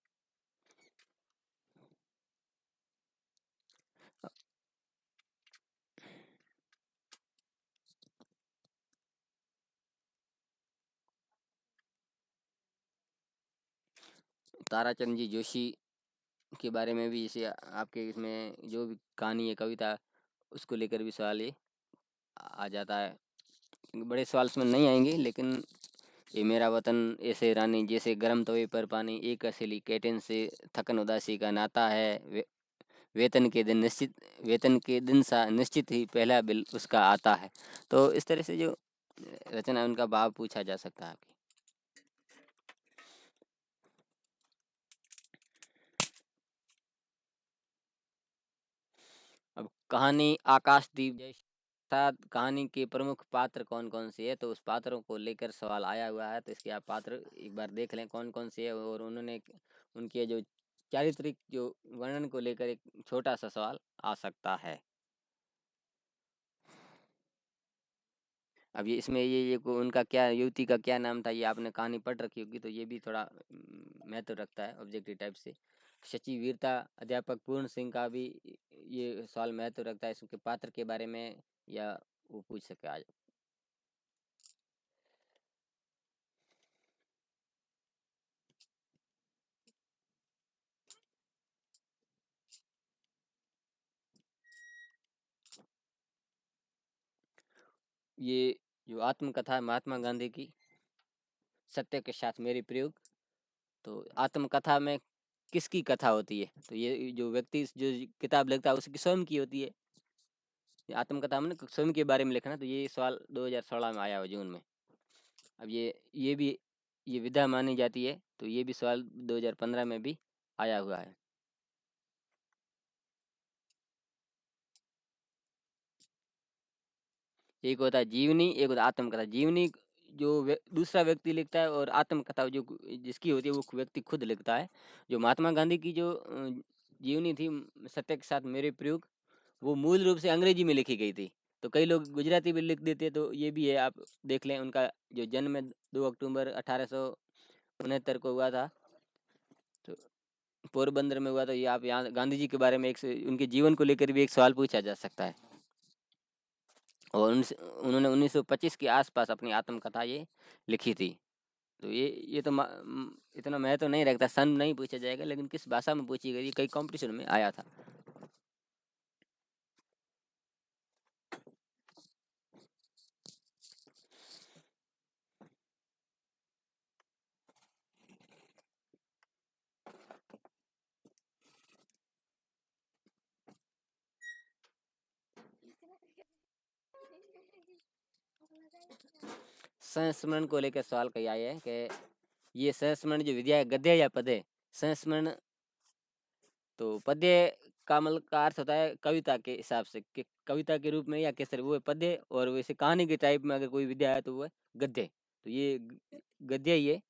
ताराचंद जी जोशी के बारे में भी, जैसे आपके इसमें जो भी कहानी है, कविता, उसको लेकर भी सवाल ये आ जाता है। बड़े सवाल इसमें नहीं आएंगे, लेकिन ये मेरा वतन ऐसे रानी, जैसे गर्म तवे पर पानी, एक असली कैटेन से थकन उदासी का नाता है, वेतन के दिन सा निश्चित ही पहला बिल उसका आता है। तो इस तरह से जो रचना है, उनका भाव पूछा जा सकता है आपकी। अब कहानी आकाशदीप जैसा, कहानी के प्रमुख पात्र कौन कौन से है, तो उस पात्रों को लेकर सवाल आया हुआ है। तो इसके आप पात्र एक बार देख लें कौन कौन से है, और उन्होंने उनके जो चारित्रिक जो वर्णन को लेकर एक छोटा सा सवाल आ सकता है। अब ये इसमें उनका क्या, युवती का क्या नाम था, ये आपने कहानी पढ़ रखी होगी, तो ये भी थोड़ा महत्व रखता है ऑब्जेक्टिव टाइप से। शची वीरता, अध्यापक पूर्ण सिंह का भी ये सवाल महत्व रखता है, इसके पात्र के बारे में, या वो पूछ सके आज। ये जो आत्मकथा है महात्मा गांधी की, सत्य के साथ मेरी प्रयोग, तो आत्मकथा में किसकी कथा होती है, तो ये जो व्यक्ति जो किताब लिखता है उसकी स्वयं की होती है। आत्मकथा में स्वयं के बारे में लिखना, तो ये सवाल 2016 में आया हुआ जून में। अब ये भी ये विधा मानी जाती है, तो ये भी सवाल 2015 में भी आया हुआ है। एक होता है जीवनी, एक होता है आत्मकथा। जीवनी जो दूसरा व्यक्ति लिखता है, और आत्मकथा जो जिसकी होती है वो व्यक्ति खुद लिखता है। जो महात्मा गांधी की जो जीवनी थी, सत्य के साथ मेरे प्रयोग, वो मूल रूप से अंग्रेजी में लिखी गई थी। तो कई लोग गुजराती में लिख देते, तो ये भी है, आप देख लें। उनका जो जन्म है 2 अक्टूबर 1869 को हुआ था, तो पोरबंदर में हुआ। तो ये आप यहाँ गांधी जी के बारे में उनके जीवन को लेकर भी एक सवाल पूछा जा सकता है। और उन्होंने 1925 के आसपास अपनी आत्मकथा ये लिखी थी। तो ये तो इतना महत्व तो नहीं रखता, सन नहीं पूछा जाएगा, लेकिन किस भाषा में पूछी गई, कई कंपटीशन में आया था। संस्मरण को लेकर सवाल कही आए है कि ये संस्मरण जो विद्या है, गद्य या पद्य। संस्मरण, तो पद्य का मतलब का अर्थ होता है कविता के हिसाब से, कि कविता के रूप में या किस तरह, वो है पद्य। और वैसे कहानी के टाइप में अगर कोई विद्या है तो वो है गद्य। तो ये गद्य ही है।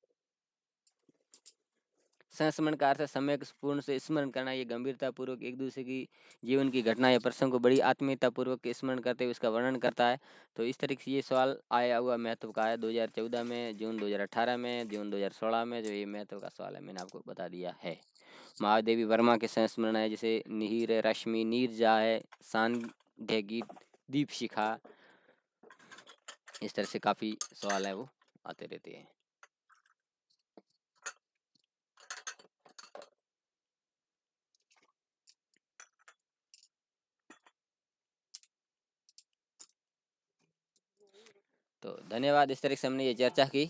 संस्मरण का अर्थ है सम्यक पूर्ण से स्मरण करना, ये गंभीरता पूर्वक एक दूसरे की जीवन की घटना या प्रसंग को बड़ी आत्मीयता पूर्वक स्मरण करते हुए इसका वर्णन करता है। तो इस तरीके से ये सवाल आया हुआ महत्व का है 2014 में, जून 2018 में, जून 2016 में। जो ये महत्व का सवाल है मैंने आपको बता दिया है। महादेवी वर्मा के संस्मरण है, जैसे निहिर रश्मि नीरजा है, सांध्य गीत, दीप शिखा, इस तरह से काफी सवाल है वो आते रहते हैं। तो धन्यवाद। इस तरह से हमने ये चर्चा की।